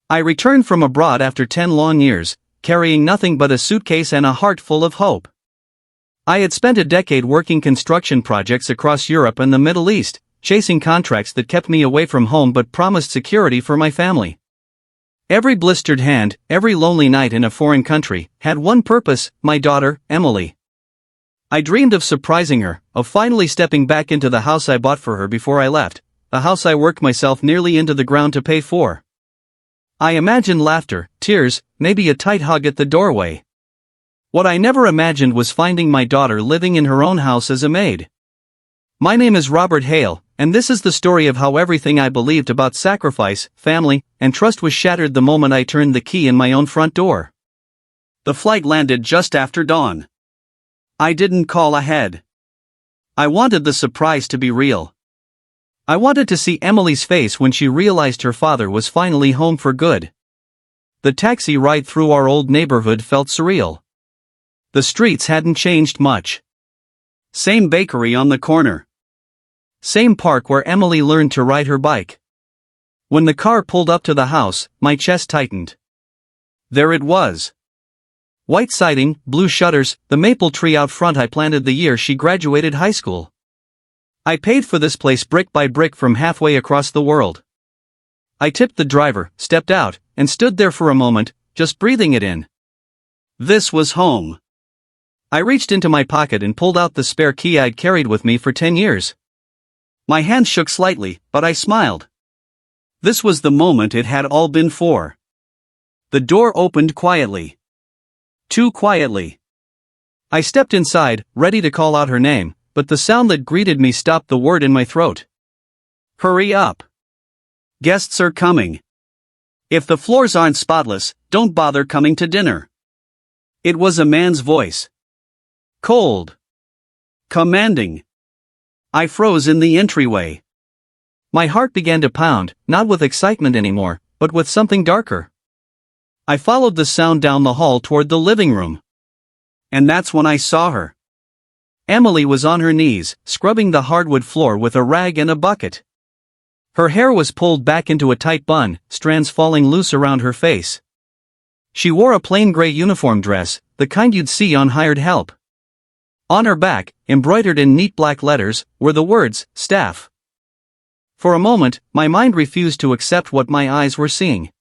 I returned from abroad after 10 long years, carrying nothing but a suitcase and a heart full of hope. I had spent a decade working construction projects across Europe and the Middle East, chasing contracts that kept me away from home but promised security for my family. Every blistered hand, every lonely night in a foreign country, had one purpose: my daughter, Emily. I dreamed of surprising her, of finally stepping back into the house I bought for her before I left, a house I worked myself nearly into the ground to pay for. I imagined laughter, tears, maybe a tight hug at the doorway. What I never imagined was finding my daughter living in her own house as a maid. My name is Robert Hale, and this is the story of how everything I believed about sacrifice, family, and trust was shattered the moment I turned the key in my own front door. The flight landed just after dawn. I didn't call ahead. I wanted the surprise to be real. I wanted to see Emily's face when she realized her father was finally home for good. The taxi ride through our old neighborhood felt surreal. The streets hadn't changed much. Same bakery on the corner. Same park where Emily learned to ride her bike. When the car pulled up to the house, my chest tightened. There it was. White siding, blue shutters, the maple tree out front I planted the year she graduated high school. I paid for this place brick by brick from halfway across the world. I tipped the driver, stepped out, and stood there for a moment, just breathing it in. This was home. I reached into my pocket and pulled out the spare key I'd carried with me for 10 years. My hand shook slightly, but I smiled. This was the moment it had all been for. The door opened quietly. Too quietly. I stepped inside, ready to call out her name, but the sound that greeted me stopped the word in my throat. Hurry up. Guests are coming. If the floors aren't spotless, don't bother coming to dinner. It was a man's voice. Cold. Commanding. I froze in the entryway. My heart began to pound, not with excitement anymore, but with something darker. I followed the sound down the hall toward the living room. And that's when I saw her. Emily was on her knees, scrubbing the hardwood floor with a rag and a bucket. Her hair was pulled back into a tight bun, strands falling loose around her face. She wore a plain gray uniform dress, the kind you'd see on Hired Help. On her back, embroidered in neat black letters, were the words, "Staff." For a moment, my mind refused to accept what my eyes were seeing.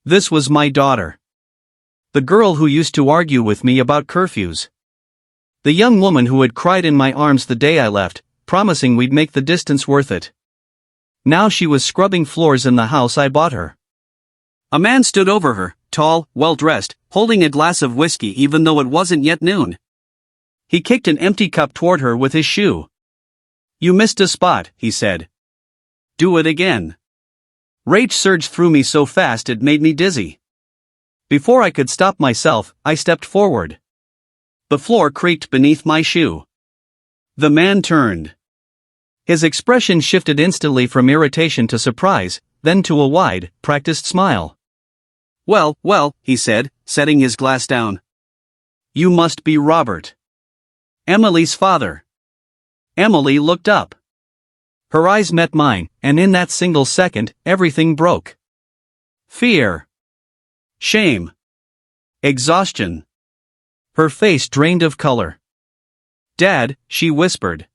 This was my daughter. The girl who used to argue with me about curfews. The young woman who had cried in my arms the day I left, promising we'd make the distance worth it. Now she was scrubbing floors in the house I bought her. A man stood over her, tall, well-dressed, holding a glass of whiskey even though it wasn't yet noon. He kicked an empty cup toward her with his shoe. "You missed a spot," he said. "Do it again." Rage surged through me so fast it made me dizzy. Before I could stop myself, I stepped forward. The floor creaked beneath my shoe. The man turned. His expression shifted instantly from irritation to surprise, then to a wide, practiced smile. Well, he said, setting his glass down. "You must be Robert. Emily's father." Emily looked up. Her eyes met mine, and in that single second, everything broke. Fear. Shame. Exhaustion. Her face drained of color. "Dad," she whispered.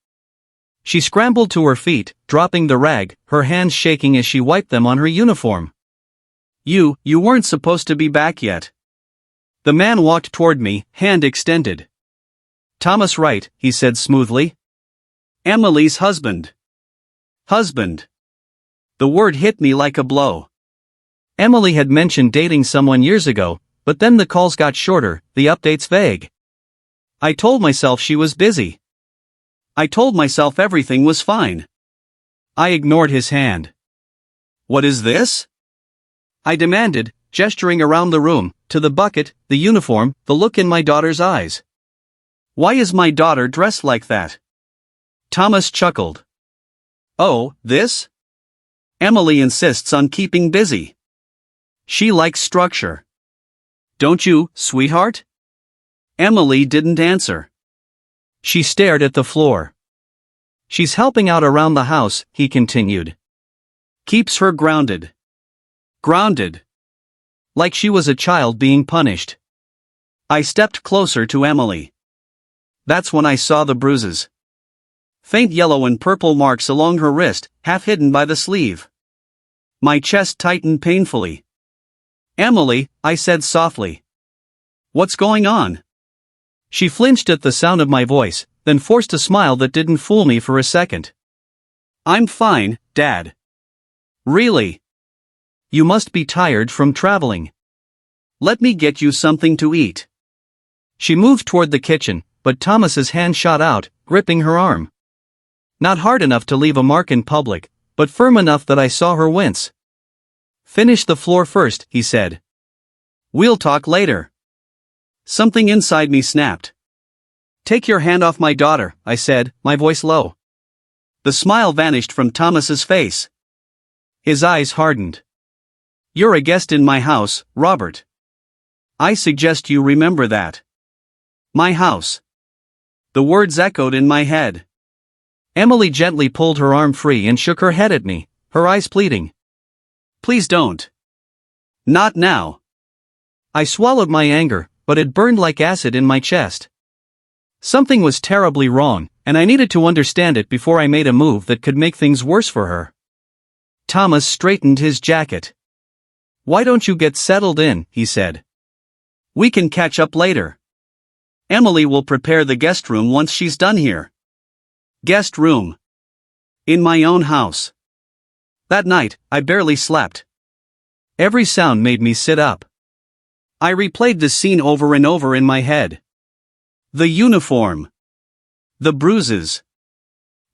She scrambled to her feet, dropping the rag, her hands shaking as she wiped them on her uniform. You weren't supposed to be back yet." The man walked toward me, hand extended. "Thomas Wright," he said smoothly. "Emily's husband." Husband. The word hit me like a blow. Emily had mentioned dating someone years ago, but then the calls got shorter, the updates vague. I told myself she was busy. I told myself everything was fine. I ignored his hand. "What is this?" I demanded, gesturing around the room, to the bucket, the uniform, the look in my daughter's eyes. "Why is my daughter dressed like that?" Thomas chuckled. "Oh, this? Emily insists on keeping busy. She likes structure. Don't you, sweetheart?" Emily didn't answer. She stared at the floor. "She's helping out around the house," he continued. "Keeps her grounded." Grounded. Like she was a child being punished. I stepped closer to Emily. That's when I saw the bruises. Faint yellow and purple marks along her wrist, half hidden by the sleeve. My chest tightened painfully. Emily, I said softly. What's going on? She flinched at the sound of my voice, then forced a smile that didn't fool me for a second. I'm fine, Dad. Really? You must be tired from traveling. Let me get you something to eat. She moved toward the kitchen, but Thomas's hand shot out, gripping her arm. Not hard enough to leave a mark in public, but firm enough that I saw her wince. Finish the floor first, he said. We'll talk later. Something inside me snapped. Take your hand off my daughter, I said, my voice low. The smile vanished from Thomas's face. His eyes hardened. You're a guest in my house, Robert. I suggest you remember that. My house. The words echoed in my head. Emily gently pulled her arm free and shook her head at me, her eyes pleading. Please don't. Not now. I swallowed my anger, but it burned like acid in my chest. Something was terribly wrong, and I needed to understand it before I made a move that could make things worse for her. Thomas straightened his jacket. Why don't you get settled in, he said. We can catch up later. Emily will prepare the guest room once she's done here. Guest room. In my own house. That night, I barely slept. Every sound made me sit up. I replayed the scene over and over in my head. The uniform. The bruises.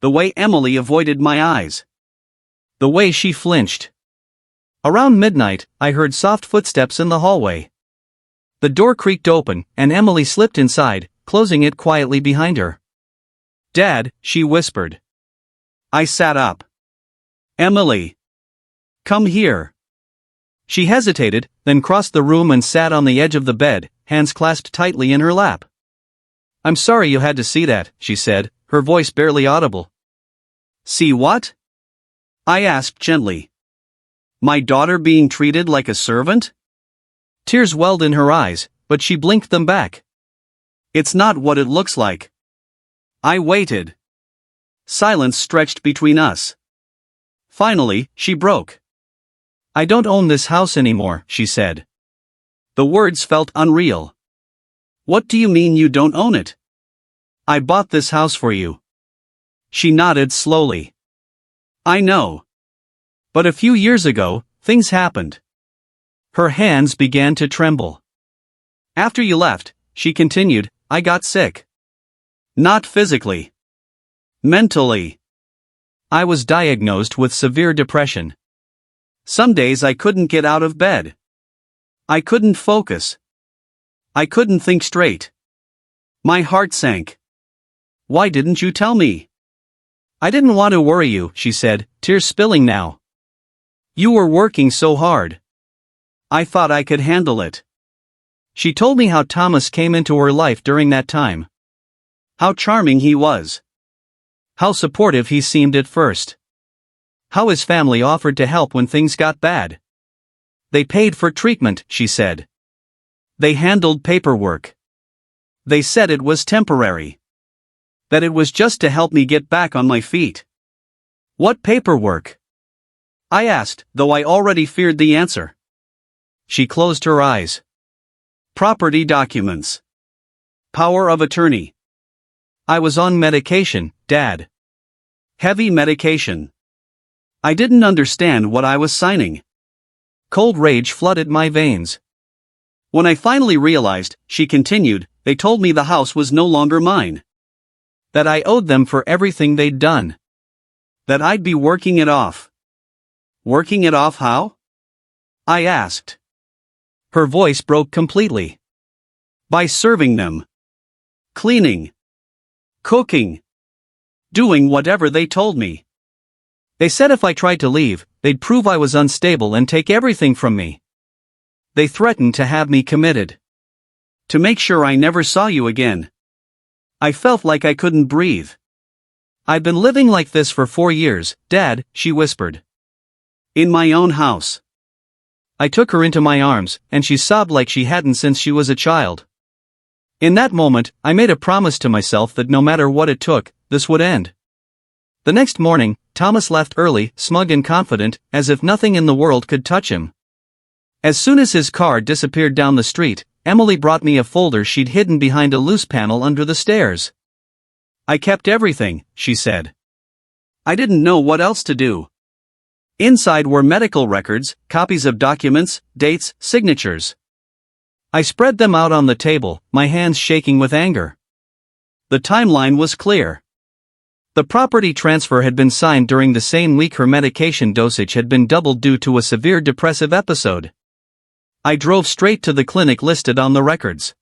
The way Emily avoided my eyes. The way she flinched. Around midnight, I heard soft footsteps in the hallway. The door creaked open, and Emily slipped inside, closing it quietly behind her. Dad, she whispered. I sat up. Emily. Come here. She hesitated, then crossed the room and sat on the edge of the bed, hands clasped tightly in her lap. I'm sorry you had to see that, she said, her voice barely audible. See what? I asked gently. My daughter being treated like a servant? Tears welled in her eyes, but she blinked them back. It's not what it looks like. I waited. Silence stretched between us. Finally, she broke. I don't own this house anymore, she said. The words felt unreal. What do you mean you don't own it? I bought this house for you. She nodded slowly. I know. But a few years ago, things happened. Her hands began to tremble. After you left, she continued, I got sick. Not physically. Mentally. I was diagnosed with severe depression. Some days I couldn't get out of bed. I couldn't focus. I couldn't think straight. My heart sank. Why didn't you tell me? I didn't want to worry you, she said, tears spilling now. You were working so hard. I thought I could handle it. She told me how Thomas came into her life during that time. How charming he was. How supportive he seemed at first. How his family offered to help when things got bad. They paid for treatment, she said. They handled paperwork. They said it was temporary. That it was just to help me get back on my feet. What paperwork? I asked, though I already feared the answer. She closed her eyes. Property documents. Power of attorney. I was on medication, Dad. Heavy medication. I didn't understand what I was signing. Cold rage flooded my veins. When I finally realized, she continued, they told me the house was no longer mine. That I owed them for everything they'd done. That I'd be working it off. Working it off how? I asked. Her voice broke completely. By serving them. Cleaning. Cooking. Doing whatever they told me. They said if I tried to leave, they'd prove I was unstable and take everything from me. They threatened to have me committed. To make sure I never saw you again. I felt like I couldn't breathe. I've been living like this for 4 years, Dad, she whispered. In my own house. I took her into my arms, and she sobbed like she hadn't since she was a child. In that moment, I made a promise to myself that no matter what it took, this would end. The next morning, Thomas left early, smug and confident, as if nothing in the world could touch him. As soon as his car disappeared down the street, Emily brought me a folder she'd hidden behind a loose panel under the stairs. "I kept everything," she said. "I didn't know what else to do." Inside were medical records, copies of documents, dates, signatures. I spread them out on the table, my hands shaking with anger. The timeline was clear. The property transfer had been signed during the same week her medication dosage had been doubled due to a severe depressive episode. I drove straight to the clinic listed on the records.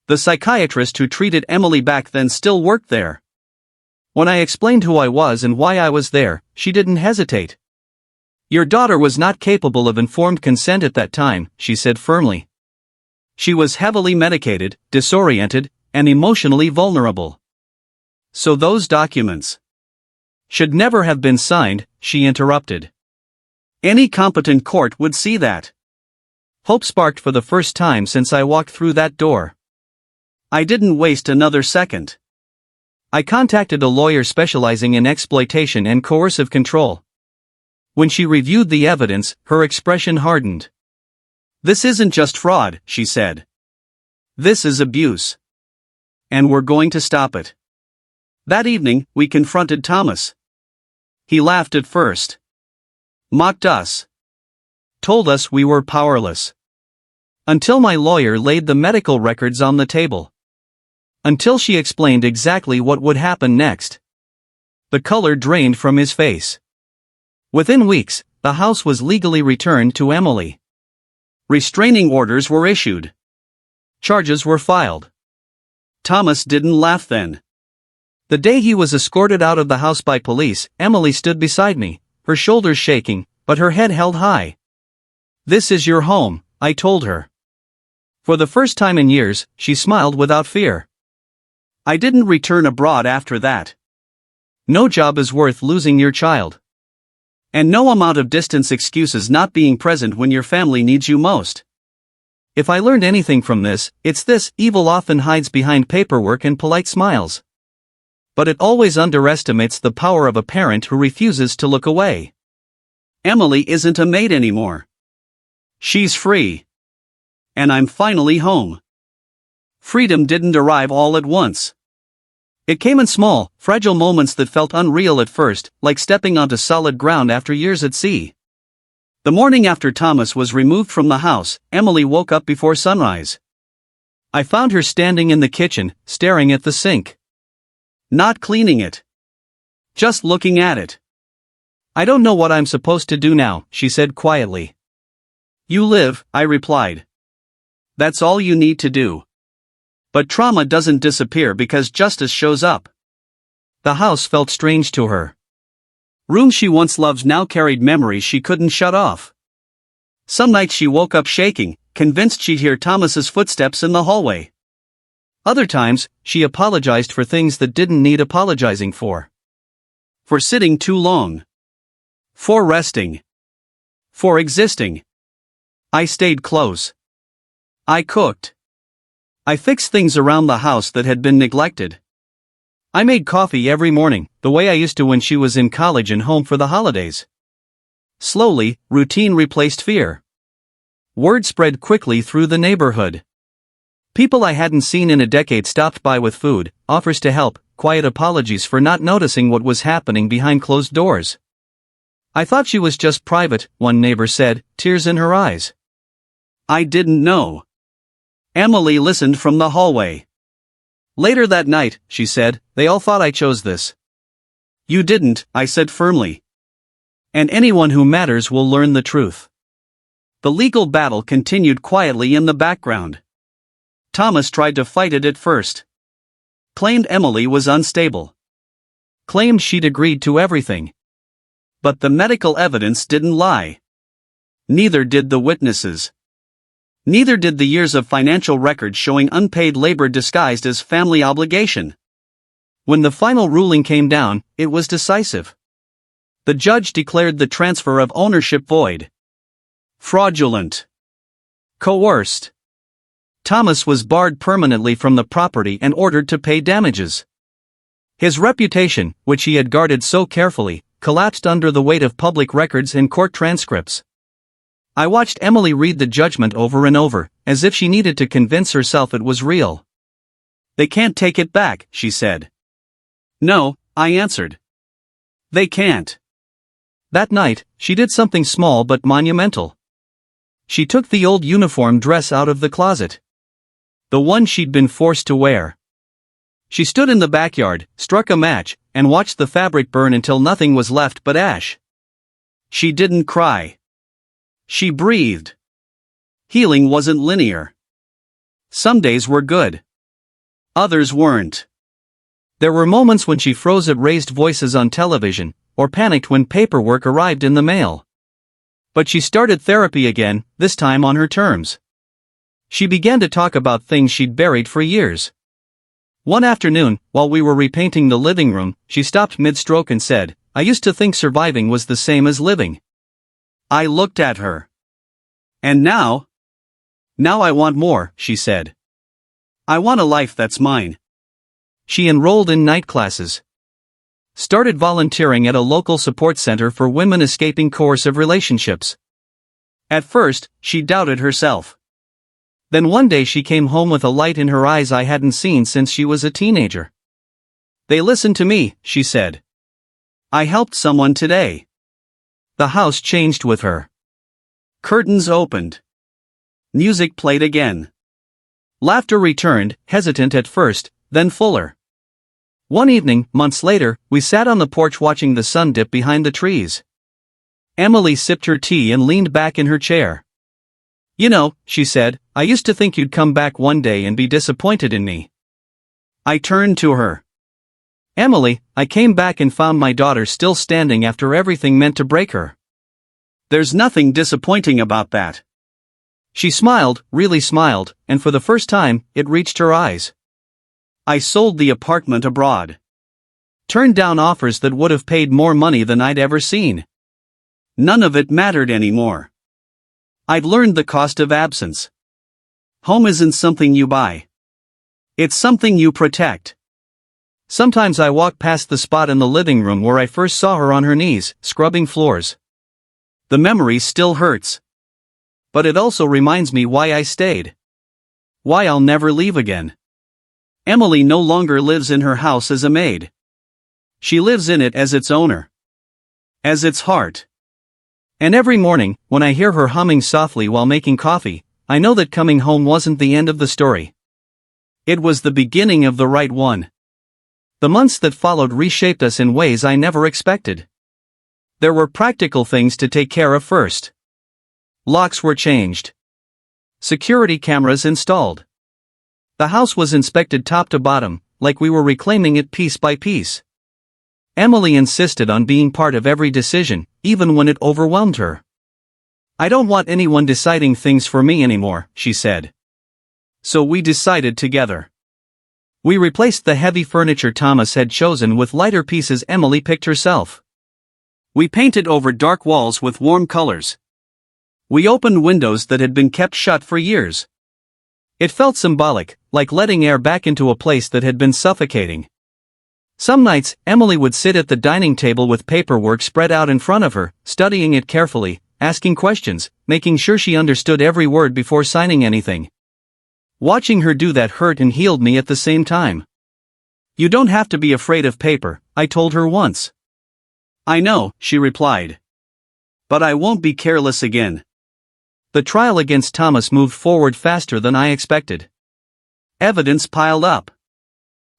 The psychiatrist who treated Emily back then still worked there. When I explained who I was and why I was there, she didn't hesitate. "Your daughter was not capable of informed consent at that time," she said firmly. "She was heavily medicated, disoriented, and emotionally vulnerable." "So those documents should never have been signed," she interrupted. "Any competent court would see that." Hope sparked for the first time since I walked through that door. I didn't waste another second. I contacted a lawyer specializing in exploitation and coercive control. When she reviewed the evidence, her expression hardened. "This isn't just fraud," she said. "This is abuse. And we're going to stop it." That evening, we confronted Thomas. He laughed at first. Mocked us. Told us we were powerless. Until my lawyer laid the medical records on the table. Until she explained exactly what would happen next. The color drained from his face. Within weeks, the house was legally returned to Emily. Restraining orders were issued. Charges were filed. Thomas didn't laugh then. The day he was escorted out of the house by police, Emily stood beside me, her shoulders shaking, but her head held high. "This is your home," I told her. For the first time in years, she smiled without fear. I didn't return abroad after that. No job is worth losing your child. And no amount of distance excuses not being present when your family needs you most. If I learned anything from this, it's this: evil often hides behind paperwork and polite smiles. But it always underestimates the power of a parent who refuses to look away. Emily isn't a maid anymore. She's free. And I'm finally home. Freedom didn't arrive all at once. It came in small, fragile moments that felt unreal at first, like stepping onto solid ground after years at sea. The morning after Thomas was removed from the house, Emily woke up before sunrise. I found her standing in the kitchen, staring at the sink. Not cleaning it. Just looking at it. "I don't know what I'm supposed to do now," she said quietly. "You live," I replied. "That's all you need to do." But trauma doesn't disappear because justice shows up. The house felt strange to her. Rooms she once loved now carried memories she couldn't shut off. Some nights she woke up shaking, convinced she'd hear Thomas's footsteps in the hallway. Other times, she apologized for things that didn't need apologizing for. For sitting too long. For resting. For existing. I stayed close. I cooked. I fixed things around the house that had been neglected. I made coffee every morning, the way I used to when she was in college and home for the holidays. Slowly, routine replaced fear. Word spread quickly through the neighborhood. People I hadn't seen in a decade stopped by with food, offers to help, quiet apologies for not noticing what was happening behind closed doors. "I thought she was just private," one neighbor said, tears in her eyes. I didn't know. Emily listened from the hallway. Later that night, she said, "They all thought I chose this." "You didn't," I said firmly. "And anyone who matters will learn the truth." The legal battle continued quietly in the background. Thomas tried to fight it at first. Claimed Emily was unstable. Claimed she'd agreed to everything. But the medical evidence didn't lie. Neither did the witnesses. Neither did the years of financial records showing unpaid labor disguised as family obligation. When the final ruling came down, it was decisive. The judge declared the transfer of ownership void. Fraudulent. Coerced. Thomas was barred permanently from the property and ordered to pay damages. His reputation, which he had guarded so carefully, collapsed under the weight of public records and court transcripts. I watched Emily read the judgment over and over, as if she needed to convince herself it was real. "They can't take it back," she said. "No," I answered. "They can't." That night, she did something small but monumental. She took the old uniform dress out of the closet. The one she'd been forced to wear. She stood in the backyard, struck a match, and watched the fabric burn until nothing was left but ash. She didn't cry. She breathed. Healing wasn't linear. Some days were good. Others weren't. There were moments when she froze at raised voices on television, or panicked when paperwork arrived in the mail. But she started therapy again, this time on her terms. She began to talk about things she'd buried for years. One afternoon, while we were repainting the living room, she stopped mid-stroke and said, "I used to think surviving was the same as living." I looked at her. "And now? Now I want more," she said. "I want a life that's mine." She enrolled in night classes. Started volunteering at a local support center for women escaping coercive relationships. At first, she doubted herself. Then one day she came home with a light in her eyes I hadn't seen since she was a teenager. "They listened to me," she said. "I helped someone today." The house changed with her. Curtains opened. Music played again. Laughter returned, hesitant at first, then fuller. One evening, months later, we sat on the porch watching the sun dip behind the trees. Emily sipped her tea and leaned back in her chair. "You know," she said, "I used to think you'd come back one day and be disappointed in me." I turned to her. "Emily, I came back and found my daughter still standing after everything meant to break her." "There's nothing disappointing about that." She smiled, really smiled, and for the first time, it reached her eyes. "I sold the apartment abroad. Turned down offers that would have paid more money than I'd ever seen. None of it mattered anymore. I'd learned the cost of absence. Home isn't something you buy. It's something you protect." Sometimes I walk past the spot in the living room where I first saw her on her knees, scrubbing floors. The memory still hurts. But it also reminds me why I stayed. Why I'll never leave again. Emily no longer lives in her house as a maid. She lives in it as its owner. As its heart. And every morning, when I hear her humming softly while making coffee, I know that coming home wasn't the end of the story. It was the beginning of the right one. The months that followed reshaped us in ways I never expected. There were practical things to take care of first. Locks were changed. Security cameras installed. The house was inspected top to bottom, like we were reclaiming it piece by piece. Emily insisted on being part of every decision, even when it overwhelmed her. "I don't want anyone deciding things for me anymore," she said. So we decided together. We replaced the heavy furniture Thomas had chosen with lighter pieces Emily picked herself. We painted over dark walls with warm colors. We opened windows that had been kept shut for years. It felt symbolic, like letting air back into a place that had been suffocating. Some nights, Emily would sit at the dining table with paperwork spread out in front of her, studying it carefully, asking questions, making sure she understood every word before signing anything. Watching her do that hurt and healed me at the same time. "You don't have to be afraid of paper," I told her once. "I know," she replied. "But I won't be careless again." The trial against Thomas moved forward faster than I expected. Evidence piled up.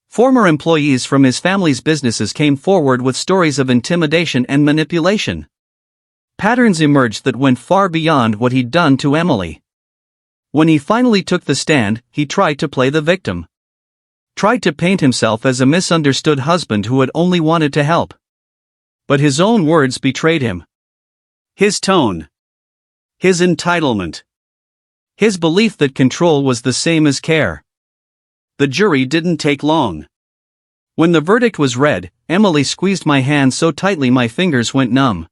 Former employees from his family's businesses came forward with stories of intimidation and manipulation. Patterns emerged that went far beyond what he'd done to Emily. When he finally took the stand, he tried to play the victim. Tried to paint himself as a misunderstood husband who had only wanted to help. But his own words betrayed him. His tone. His entitlement. His belief that control was the same as care. The jury didn't take long. When the verdict was read, Emily squeezed my hand so tightly my fingers went numb.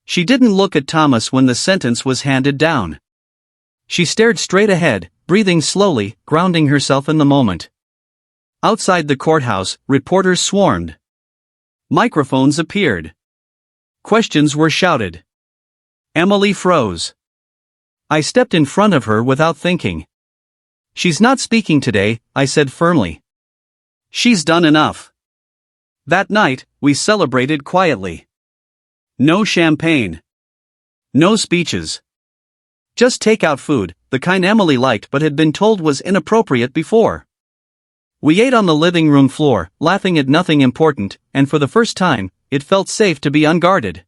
She didn't look at Thomas when the sentence was handed down. She stared straight ahead, breathing slowly, grounding herself in the moment. Outside the courthouse, reporters swarmed. Microphones appeared. Questions were shouted. Emily froze. I stepped in front of her without thinking. She's not speaking today, I said firmly. She's done enough. That night, we celebrated quietly. No champagne. No speeches. Just takeout food, the kind Emily liked but had been told was inappropriate before. We ate on the living room floor, laughing at nothing important, and for the first time, it felt safe to be unguarded.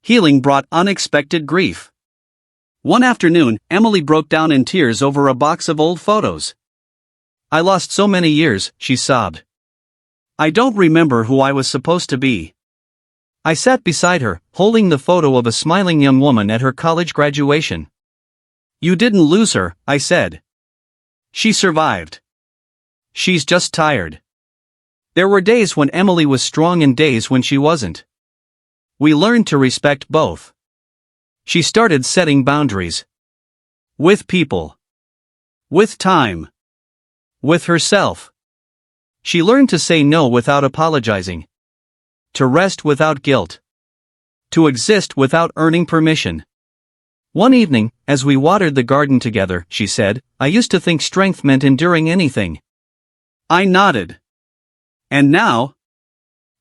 Healing brought unexpected grief. One afternoon, Emily broke down in tears over a box of old photos. I lost so many years, she sobbed. I don't remember who I was supposed to be. I sat beside her, holding the photo of a smiling young woman at her college graduation. You didn't lose her, I said. She survived. She's just tired. There were days when Emily was strong and days when she wasn't. We learned to respect both. She started setting boundaries. With people. With time. With herself. She learned to say no without apologizing. To rest without guilt. To exist without earning permission. One evening, as we watered the garden together, she said, I used to think strength meant enduring anything. I nodded. And now?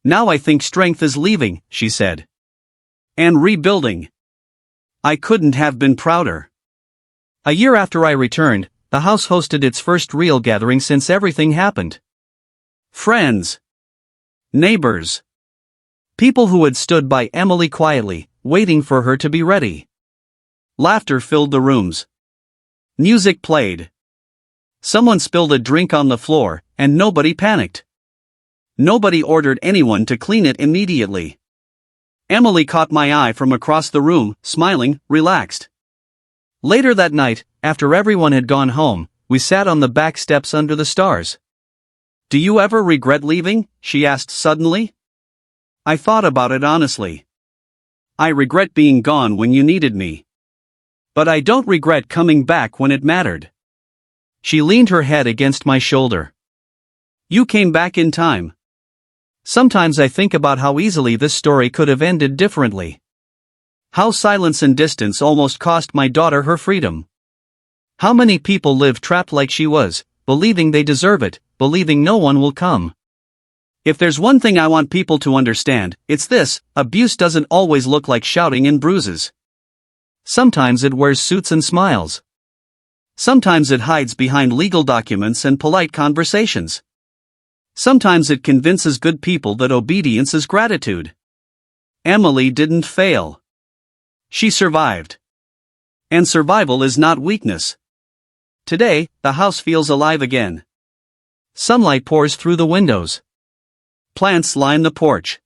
Now I think strength is leaving, she said. And rebuilding. I couldn't have been prouder. A year after I returned, the house hosted its first real gathering since everything happened. Friends. Neighbors. People who had stood by Emily quietly, waiting for her to be ready. Laughter filled the rooms. Music played. Someone spilled a drink on the floor, and nobody panicked. Nobody ordered anyone to clean it immediately. Emily caught my eye from across the room, smiling, relaxed. Later that night, after everyone had gone home, we sat on the back steps under the stars. Do you ever regret leaving? She asked suddenly. I thought about it honestly. I regret being gone when you needed me. But I don't regret coming back when it mattered. She leaned her head against my shoulder. You came back in time. Sometimes I think about how easily this story could have ended differently. How silence and distance almost cost my daughter her freedom. How many people live trapped like she was, believing they deserve it, believing no one will come. If there's one thing I want people to understand, it's this: abuse doesn't always look like shouting and bruises. Sometimes it wears suits and smiles. Sometimes it hides behind legal documents and polite conversations. Sometimes it convinces good people that obedience is gratitude. Emily didn't fail. She survived. And survival is not weakness. Today, the house feels alive again. Sunlight pours through the windows. Plants line the porch.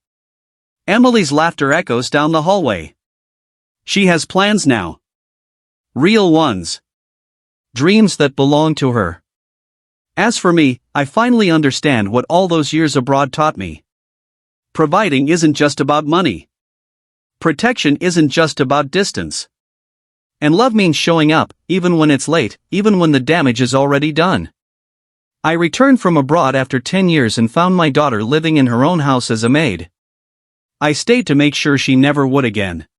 Emily's laughter echoes down the hallway. She has plans now. Real ones. Dreams that belong to her. As for me, I finally understand what all those years abroad taught me. Providing isn't just about money. Protection isn't just about distance. And love means showing up, even when it's late, even when the damage is already done. I returned from abroad after 10 years and found my daughter living in her own house as a maid. I stayed to make sure she never would again.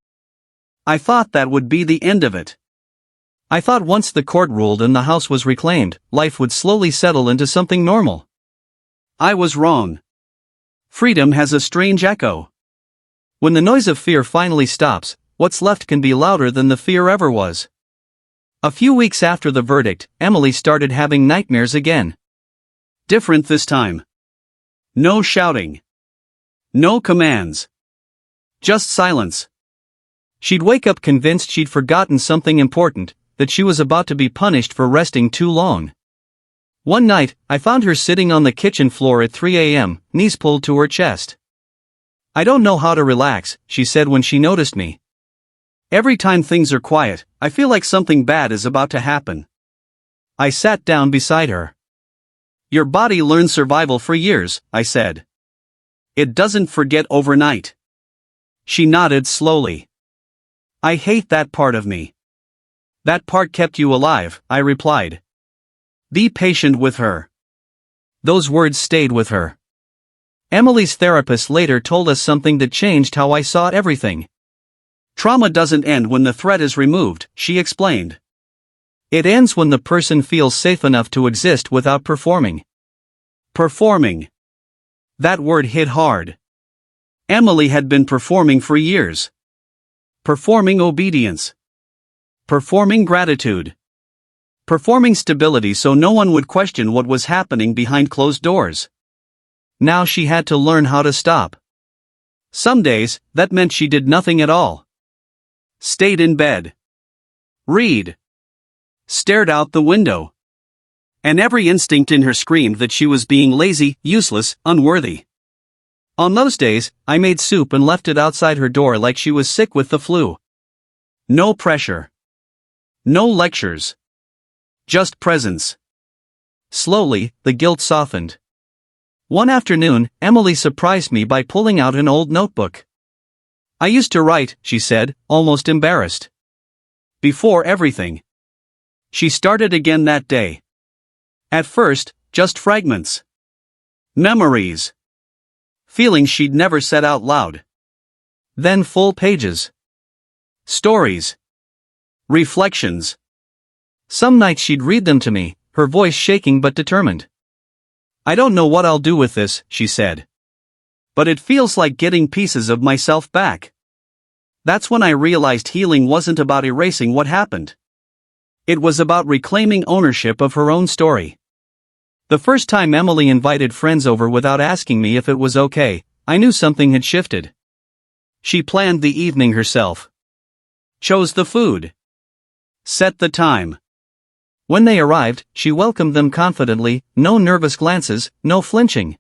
I thought that would be the end of it. I thought once the court ruled and the house was reclaimed, life would slowly settle into something normal. I was wrong. Freedom has a strange echo. When the noise of fear finally stops, what's left can be louder than the fear ever was. A few weeks after the verdict, Emily started having nightmares again. Different this time. No shouting. No commands. Just silence. She'd wake up convinced she'd forgotten something important, that she was about to be punished for resting too long. One night, I found her sitting on the kitchen floor at 3 a.m., knees pulled to her chest. I don't know how to relax, she said when she noticed me. Every time things are quiet, I feel like something bad is about to happen. I sat down beside her. Your body learned survival for years, I said. It doesn't forget overnight. She nodded slowly. I hate that part of me. That part kept you alive, I replied. Be patient with her. Those words stayed with her. Emily's therapist later told us something that changed how I saw everything. Trauma doesn't end when the threat is removed, she explained. It ends when the person feels safe enough to exist without performing. Performing. That word hit hard. Emily had been performing for years. Performing obedience. Performing gratitude. Performing stability so no one would question what was happening behind closed doors. Now she had to learn how to stop. Some days, that meant she did nothing at all. Stayed in bed. Read. Stared out the window. And every instinct in her screamed that she was being lazy, useless, unworthy. On those days, I made soup and left it outside her door like she was sick with the flu. No pressure. No lectures. Just presence. Slowly, the guilt softened. One afternoon, Emily surprised me by pulling out an old notebook. I used to write, she said, almost embarrassed. Before everything. She started again that day. At first, just fragments. Memories. Feelings she'd never said out loud. Then full pages. Stories. Reflections. Some nights she'd read them to me, her voice shaking but determined. I don't know what I'll do with this, she said. But it feels like getting pieces of myself back. That's when I realized healing wasn't about erasing what happened. It was about reclaiming ownership of her own story. The first time Emily invited friends over without asking me if it was okay, I knew something had shifted. She planned the evening herself. Chose the food. Set the time. When they arrived, she welcomed them confidently, no nervous glances, no flinching.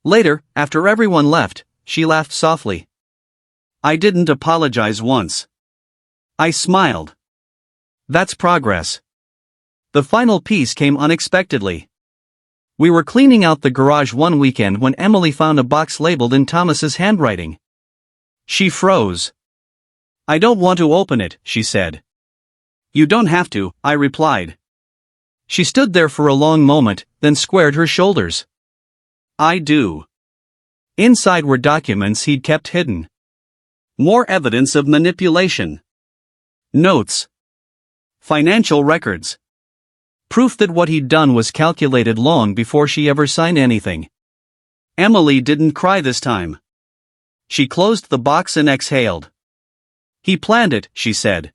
Later, after everyone left, she laughed softly. I didn't apologize once. I smiled. That's progress. The final piece came unexpectedly. We were cleaning out the garage one weekend when Emily found a box labeled in Thomas's handwriting. She froze. I don't want to open it, she said. You don't have to, I replied. She stood there for a long moment, then squared her shoulders. I do. Inside were documents he'd kept hidden. More evidence of manipulation. Notes. Financial records. Proof that what he'd done was calculated long before she ever signed anything. Emily didn't cry this time. She closed the box and exhaled. He planned it, she said.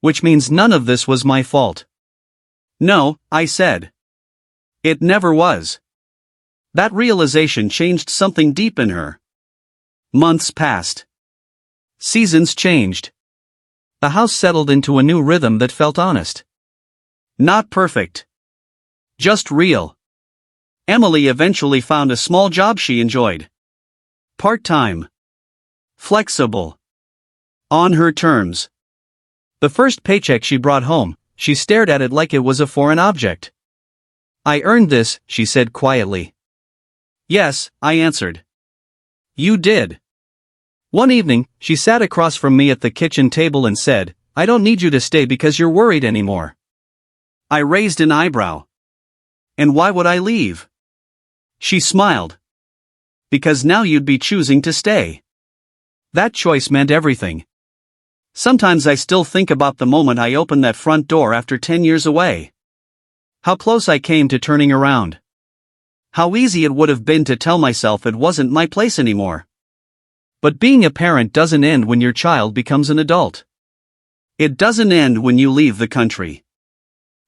Which means none of this was my fault. No, I said. It never was. That realization changed something deep in her. Months passed. Seasons changed. The house settled into a new rhythm that felt honest. Not perfect. Just real. Emily eventually found a small job she enjoyed. Part-time. Flexible. On her terms. The first paycheck she brought home, she stared at it like it was a foreign object. I earned this, she said quietly. Yes, I answered. You did. One evening, she sat across from me at the kitchen table and said, I don't need you to stay because you're worried anymore. I raised an eyebrow. And why would I leave? She smiled. Because now you'd be choosing to stay. That choice meant everything. Sometimes I still think about the moment I opened that front door after 10 years away. How close I came to turning around. How easy it would have been to tell myself it wasn't my place anymore. But being a parent doesn't end when your child becomes an adult. It doesn't end when you leave the country.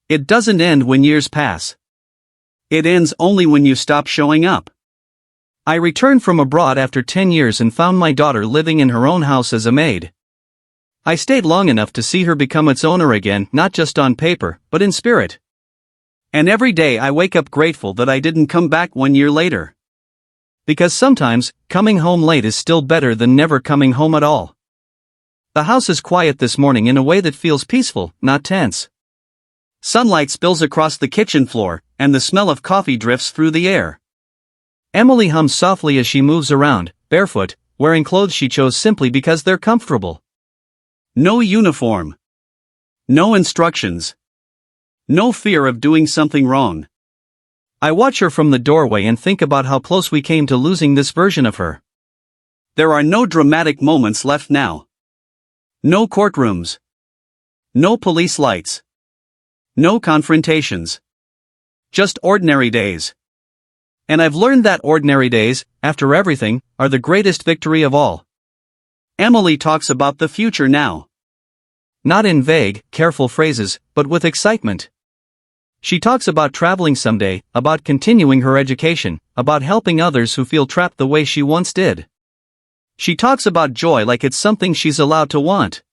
It doesn't end when years pass. It ends only when you stop showing up. I returned from abroad after 10 years and found my daughter living in her own house as a maid. I stayed long enough to see her become its owner again, not just on paper, but in spirit. And every day I wake up grateful that I didn't come back 1 year later. Because sometimes, coming home late is still better than never coming home at all. The house is quiet this morning in a way that feels peaceful, not tense. Sunlight spills across the kitchen floor, and the smell of coffee drifts through the air. Emily hums softly as she moves around, barefoot, wearing clothes she chose simply because they're comfortable. No uniform. No instructions. No fear of doing something wrong. I watch her from the doorway and think about how close we came to losing this version of her. There are no dramatic moments left now. No courtrooms. No police lights. No confrontations. Just ordinary days. And I've learned that ordinary days, after everything, are the greatest victory of all. Emily talks about the future now. Not in vague, careful phrases, but with excitement. She talks about traveling someday, about continuing her education, about helping others who feel trapped the way she once did. She talks about joy like it's something she's allowed to want.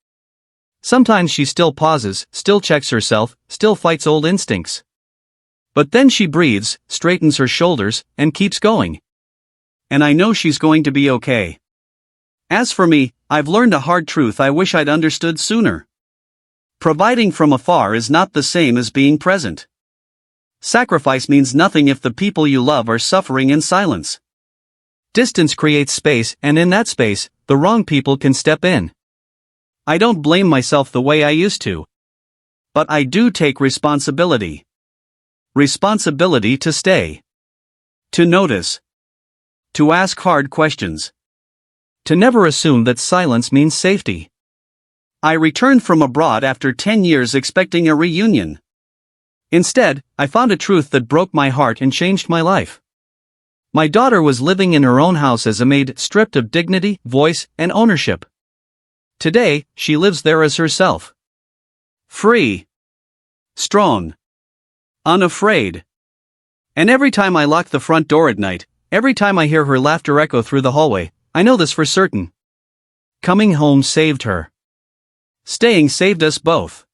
Sometimes she still pauses, still checks herself, still fights old instincts. But then she breathes, straightens her shoulders, and keeps going. And I know she's going to be okay. As for me, I've learned a hard truth I wish I'd understood sooner. Providing from afar is not the same as being present. Sacrifice means nothing if the people you love are suffering in silence. Distance creates space, and in that space, the wrong people can step in. I don't blame myself the way I used to. But I do take responsibility. Responsibility to stay. To notice. To ask hard questions. To never assume that silence means safety. I returned from abroad after 10 years expecting a reunion. Instead, I found a truth that broke my heart and changed my life. My daughter was living in her own house as a maid, stripped of dignity, voice, and ownership. Today, she lives there as herself. Free. Strong. Unafraid. And every time I lock the front door at night, every time I hear her laughter echo through the hallway, I know this for certain. Coming home saved her. Staying saved us both.